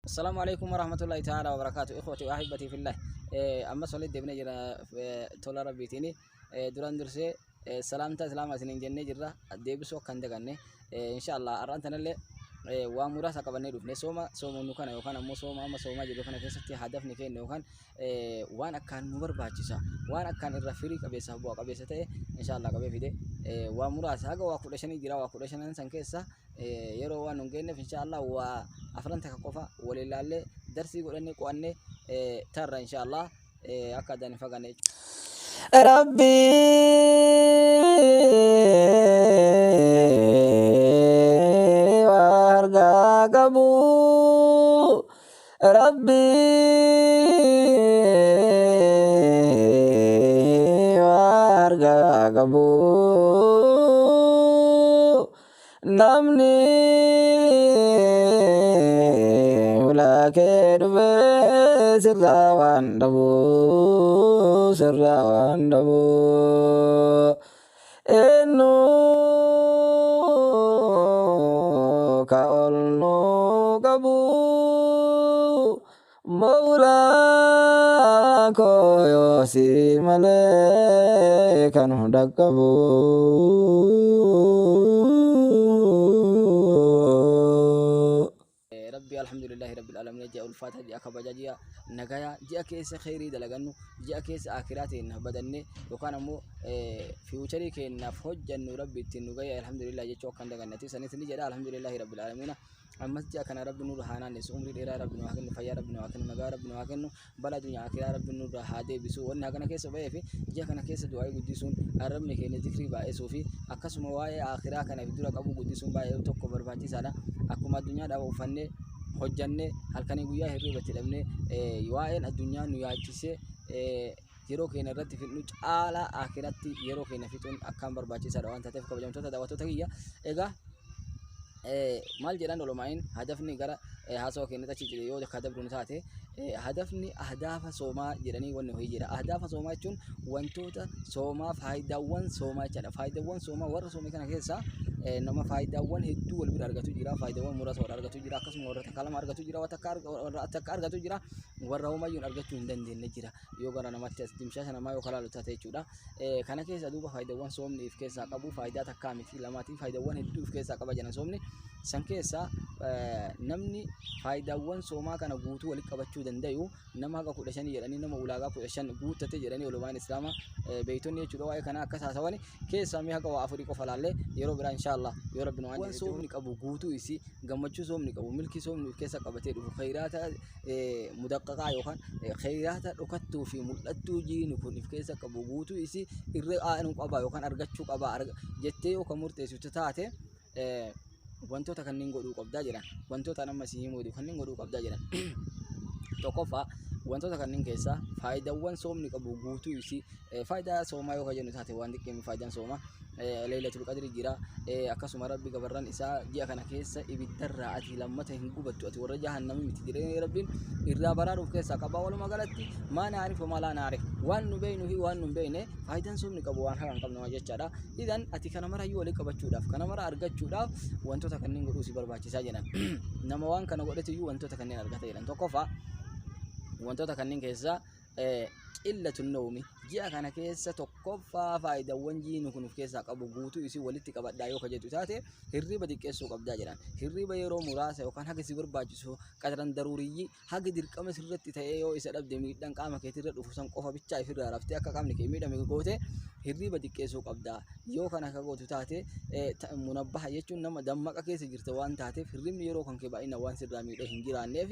السلام عليكم ورحمة الله تعالى وبركاته إخوتي وأحبتي في الله. أما صليت دبنا جرا تولا ربي تيني دران درسي سلامتا سلامة سنين جنة جرا ديبسو كندقني إن شاء الله أرانتنا اللي وامورا سكبني دفني سوما نكنا يوكان أمو سوما أما سوما جدو كنا كيستي هدفني كين يوكان وانا كان نور باجسا وانا كان الرفيق كبيسة بوا كبيسة تي إن شاء الله كبي في دي وامورا ساقا واكودشاني جرا واكودشاني سانكيسا يرو وانونجين إن شاء الله وأفرنتك قفا ولله درسي قرني قواني ترى إن شاء الله أكاد نفقني ربي وارجع قبو ربي وارجع قبو نمني ولكن سرّاوان دبو إنو كأولو قبو مولاكو يوسي ملكا دقبو ربي الحمد لله رب العالمين جاء الفاتحة جاء كبجاجيا نجايا جاء كيس خيري دلجنو جاء كيس آخراتي إنه بدني وكان مو في وشري كإن فوج إنه ربي تنوجايا الحمد لله جاء شوكان دلجنتي سنة جاء الحمد لله رب العالمين أما جاء كان رب نور هانا نس عمري ديرا رب نواكن فيا رب نواكن مجا رب نواكن بلا دنيا آخرة رب نور هادي بسوا ونها كنا كيس بيه في جاء كنا كيس دعاء قديسون الرب نكين ذكري باي سوفي أكاس مواي آخرة كنا في دورك أبو قديسون باي توك برباتي سالا أكو ما الدنيا ده وفنّي hojjanne halkanii guyyaa hirriibatti dhabne waa'een addunyaa nu yaachise yeroo keenya irratti fixnu caalaa akhiratti yeroo keenya fixuun akkaan barbaachisaadha waan taateef kabajamtoota daawwattoota kiyya egaa maal jedhan olumaa'in hadafni gara haasawaa keenyatti achi jedhe yoo kadabduun taate hadafni ahdafa soomaa jedhanii wanni ho'i jedha ahdafa soomaa jechuun wantoota soomaa faayidaawwan soomaa jechaadha faayidaawwan soomaa warra soomii kana keessaa nama faayidaawwan hedduu wal bira argatu jira faayidaawwan muraasa wal argatu jira akkasuma warra takkalama argatu jira warra takka argatu jira warra homayyuun argachuu hin dandeenye jira yoo gara namatti as dimshaa namaa yoo kalaalu taate jechuudha kana keessa duuba faayidaawwan soomni if keessaa qabu faayidaa takkaa miti lamaatii faayidaawwan hedduu if keessaa qaba jedhan soomni san keessa namni faayidaawwan soomaa kana guutuu walitti qabachuu danda'u nama haga 15 jedhanii nama ulaagaa 15 guuttate jedhanii ulumaan islaama beeytonni jechuudha waa'ee kana akka taasawani keessa mi haga waa afurii qofa laalle yeroo biraa inshallah yoo rabbi waan soomni qabu guutuu isi gammachuu soomni qabu milki soomni keessa qabatee dhufu khayraata mudaqqaqaa yookaan khayraata dhokattuu fi mul'attuu jiinu kun if keessa qabu guutuu isi irra aanu qaba yookaan argachuu qaba jettee yoo kan murteessitu taate wantoota kanneen godhuu qabdaa jiran wantoota nama si himuu kanneen godhuu qabdaa jiran tokkoffaa wantoota kanneen keessaa faayidaawwan soomni qabu guutuu isi faayidaa soomaa yoo jennu taate waan xiqqeemi faayidaan soomaa leelatul qadri jira akkasuma rabbi gabarran isaa ji'a kana keessa ibiddarraa ati lammata hin gubattu ati warra jahannami miti jedhee rabbiin irraa baraaruuf keessaa qabaa walumaa galatti maa naarif wa maa laa naarif waan nu beeynu fi waan nu beeyne faayidaan soomni qabu waan hagaan qabnu jechaadha idan ati kana mara yoo walitti qabachuudhaaf kana mara argachuudhaaf wantoota kanneen godhuu si barbaachisaa jedhan nama waan kana godhate iyyuu wantoota kanneen argata jedhan tokkoffaa wantoota kanneen keessaa qillatun nawmi ji'a kana keessa tokkoffaa faayidaawwan jiinu kun of keessaa qabu guutuu isi walitti qabadhaa yoo kajetu taate hirriba xiqqeessuu qabdaa jedhan hirriba yeroo muraasa yookaan haga si barbaachisu qadaran daruuriyyi haga dirqama sirratti ta'ee yoo isa dhabde miidhaan qaama keetirra dhufu san qofa bichaa ifirraa raftee akka qaamni kee miidhame goote hirriba xiqqeessuu qabdaa yoo kana akka gootu taate munabbaha jechuun nama dammaqa keessa jirte waan taateef hirribni yeroo kan kee baay'ina waan sirraa miidhee hin jiraanneef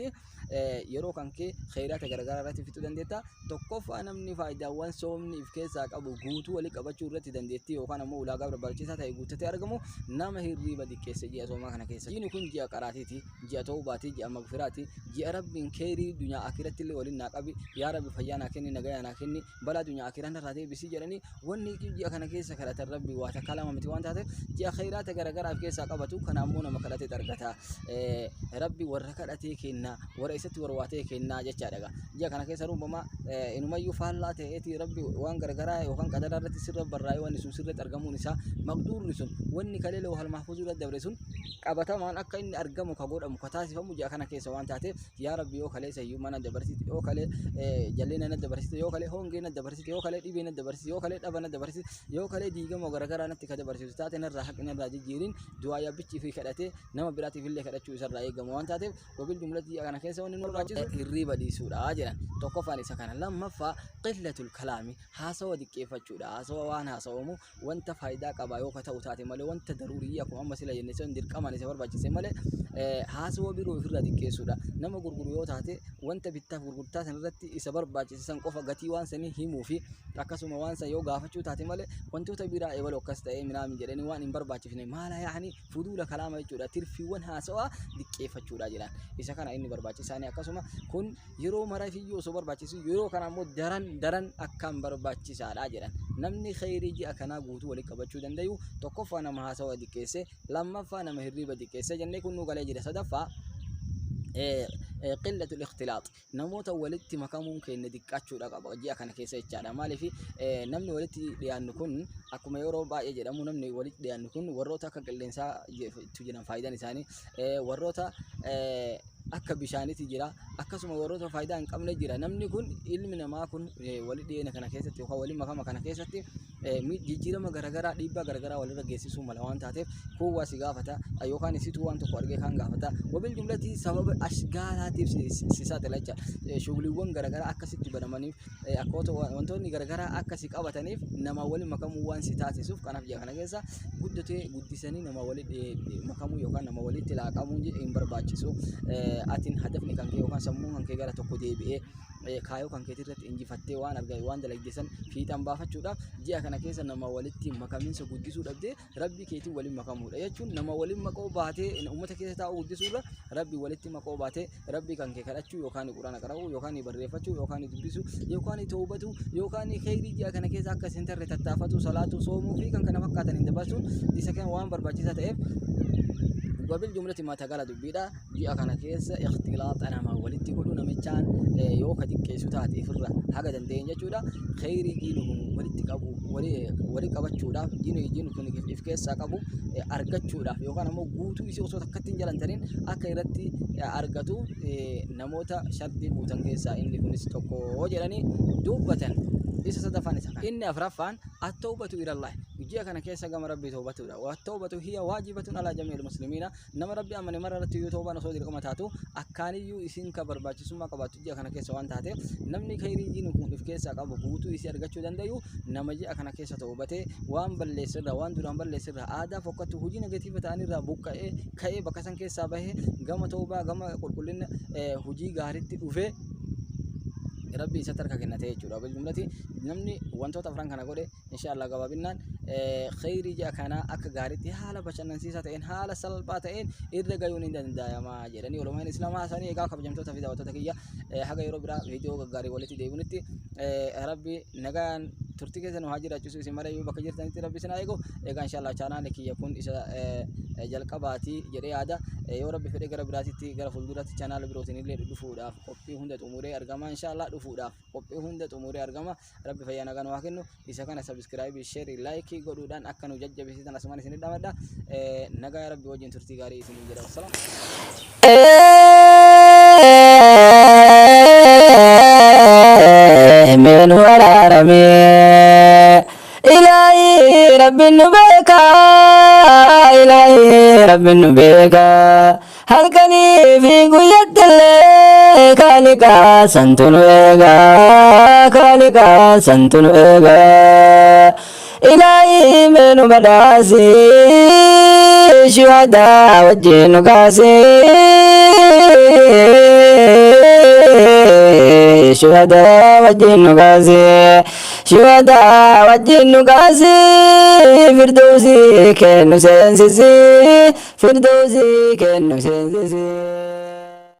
yeroo kan kee khayraata garagaraa irratti fixuu dandeetta tokkoffaa namni faayidaawwan soomni if keessaa qabu guutuu walitti qabachuu irratti dandeettii yookaan ammoo ulaagaa barbaachisaa ta'e guuttatee argamu nama hirriba xiqqeesse ji'a soomaa kana keessa jiini kun ji'a qaraatiiti ji'a tawbaati ji'a magfiraati ji'a rabbiin khayrii dunyaa akiratti illee waliin naa qabi yaa rabbi fayyaa naa kenni nagayaa naa kenni balaa dunyaa akiraan irraa deebisii jedhanii wanni ji'a kana keessa kadhatan rabbi waa takka lama miti waan taateef ji'a khayraata garagaraa if keessaa qabatu kana ammoo nama kadhatee argata rabbi warra kadhatee kenna warra isatti warwaatee kenna jechaadha ji'a kana keessa rumbama inumayyuu faallaa ta'eeti rabbi waan garagaraa yookaan qadara irratti sirra barraa'ee wanni sun sirratti argamuun isaa maqduurri sun wanni kalee lawhal mahfuuzuu irratti dabre sun qabatamaan akka inni argamu ka godhamu ka taasifamu ji'a kana keessa waan taateef yaa rabbi yoo kalee sayyummaa na dabarsite yoo kalee jalleena na dabarsite yoo kalee hongee na dabarsite yoo kalee dhibee na dabarsite yoo kalee dhaba na dabarsite yoo kalee diigama garagaraa natti ka dabarsitu taate narraa haqni irraa jijjiirin du'aa yabbichi fi kadhatee nama biraatiif illee kadhachuu isarraa eegamu waan taateef wabil jumlatti ji'a kana keessa wanni nu barbaachisu hirriiba dhiisuudha jedhan tokkoffaan isa kana lammaffaa qillatul kalaami haasawa diqqeeffachuudha haasawa waan haasawamu wanta faayidaa qaba yoo ka ta'u taate malee wanta daruurii akkuma amma sila jenne sun dirqamaan isa barbaachise malee haasawa biroo ofirraa diqqeessuudha nama gurguru yoo taate wanta bittaaf gurgurtaa san irratti isa barbaachise san qofa gatii waan sanii himuu fi akkasuma waan san yoo gaafachuu taate malee wantoota biraa eebalu akkas ta'ee minaamin jedhanii waan hin barbaachifne maala yaani fuduula kalaama jechuudha tirfiiwwan haasawaa diqqeeffachuudha jedhan isa kana inni barbaachisaanii akkasuma kun yeroo mara fiyyoo osoo barbaachisu yeroo kana ammoo daran akkaan barbaachisaadha jedhan namni khayrii ji'a kanaa guutuu walitti qabachuu dandayu tokkoffaa nama haasawaa diqqeesse lammaffaa nama hirriiba diqqeesse jennee kun nu galee jira sadaffaa قلة الاختلاط نموت ولدت مكامون كين دقاتشو رقبة جي أكنا كيسة إتشادا مالي في نمني ولدت ديان نكون أكما يورو با يجرمو نمني ولدت ديان نكون وروتا كالإنسا تجينا فايدة نساني وروتا akka bishaanitti jira akkasuma warroota faayidaa hin qabne jira namni kun ilmi namaa kun walii dhiyeenya kana keessatti yookaan walii makama kana keessatti jijjiirama garagaraa dhiibbaa garagaraa walirra geessisuu mala waan taateef kuwwaa si gaafata yookaan isituu waan tokko argee kan gaafata wabil jumlati sababa ashgaalaatiif si saaxila jecha shuguliiwwan garagaraa akkasitti banamaniif akkooto wantoonni garagaraa akkasi qabataniif nama walii makamuu waan si taasisuuf kanaaf jaa kana keessa guddatee guddisanii nama walii makamuu yookaan nama walitti laaqamuu hin barbaachisu atin hadafni kan kee yookaan sammuun kan kee gara tokko deebi'ee kaayoo kan keetii irratti injifattee waan argame waan dalagdeessan fiixan baafachuudhaaf ji'a kana keessa nama walitti makamiinsa guddisuu dhabdee rabbi keetii waliin makamuudha jechuun nama waliin makoo baatee uummata keessa taa'uu guddisuurra rabbi walitti makoo baatee rabbi kan kee kadhachuu yookaan quraana qara'uu yookaan barreeffachuu yookaan dubbisuu yookaan toobatu yookaan khayrii ji'a kana keessa akka isin tarree tattaafatu salaatu soomuu fi kan kana fakkaatan hin dabarsuun isa kan waan barbaachisaa ta'eef وبالجملة ما تقال دبيدا جاء كان كيس اختلاط أنا ما ولدت كله نمشان يوك ديك سوتات إفرّا حاجة دندين جودا خيري جينهم ولدت كابو ولي كابت جودا جينو كن كيف كيس ساكابو أرجت جودا يوك أنا مو قوتو يسوع صوت كتين جلان ترين أكيرتي أرجتو نموتا شرطي بوتان كيسا إني كنت توكو وجراني دوبتن إيش صدفاني سكان إني أفرفان التوبة إلى الله يجي كان كيسا قام ربي توبته والتوبة هي واجبة على جميع المسلمين نما ربي أمني مرة توبة نصودي لكم تاتو أكاني يو إسين كبرباتي سما كباتو جي كان كيسا وان تاتي نمني خيري جي نكون في كيسا كابو بوتو إسي أرغتشو دنديو نما جي كان كيسا توبته وان بلسر وان دوران بلسر آدا فوقتو هجي نغتيفة تاني رابوك كأي بكسان كيسا به غم توبة غم قرقلين هجي غارتي دوفي ربي سترك كنته جورا بالجملة نمني وانتو تفران كنا قولي إن شاء الله قبابنا خيري جا كنا أك غارتي حالا بچنن سيساتين حالا سلباتين إرغيون إندن دايا ما جراني علماء الإسلام هاساني إيقا خبجمتو تفيدا وتتكيا حقا يروبرا فيديو غاري ولتي ديبونتي ربي نغان ترتيكي سنو حاجر أجوسو سمارا يو بكجر تانيتي ربي سنائيقو إيقا إن شاء الله چانا لكي يكون إسا جلقباتي جري آدا يو ربي فدي غرب راتي غرب فلدوراتي چانا لبروتين اللي دفودا قبي هندت أموري أرغما إن شاء الله دفودا قبي هندت أموري أرغما ربي فيانا غانو واكنو إسا كان سبسكرايب شير لايكي godhuudhaan akka nu jajjabeessitan asumaan isin dhamadha nagaa rabbi wajjin turtii gaarii isin jedha wasalaam من ورارمي إلهي رب النبيكا إلهي رب النبيكا هل كني في قيد اللي كالكا سنتن ويغا كالكا سنتن ويغا إلهي من بداسي شهداء وجين قاسي شهداء وجين قاسي شهداء وجين قاسي فردوسي كنو سنسسي فردوسي كنو سنسسي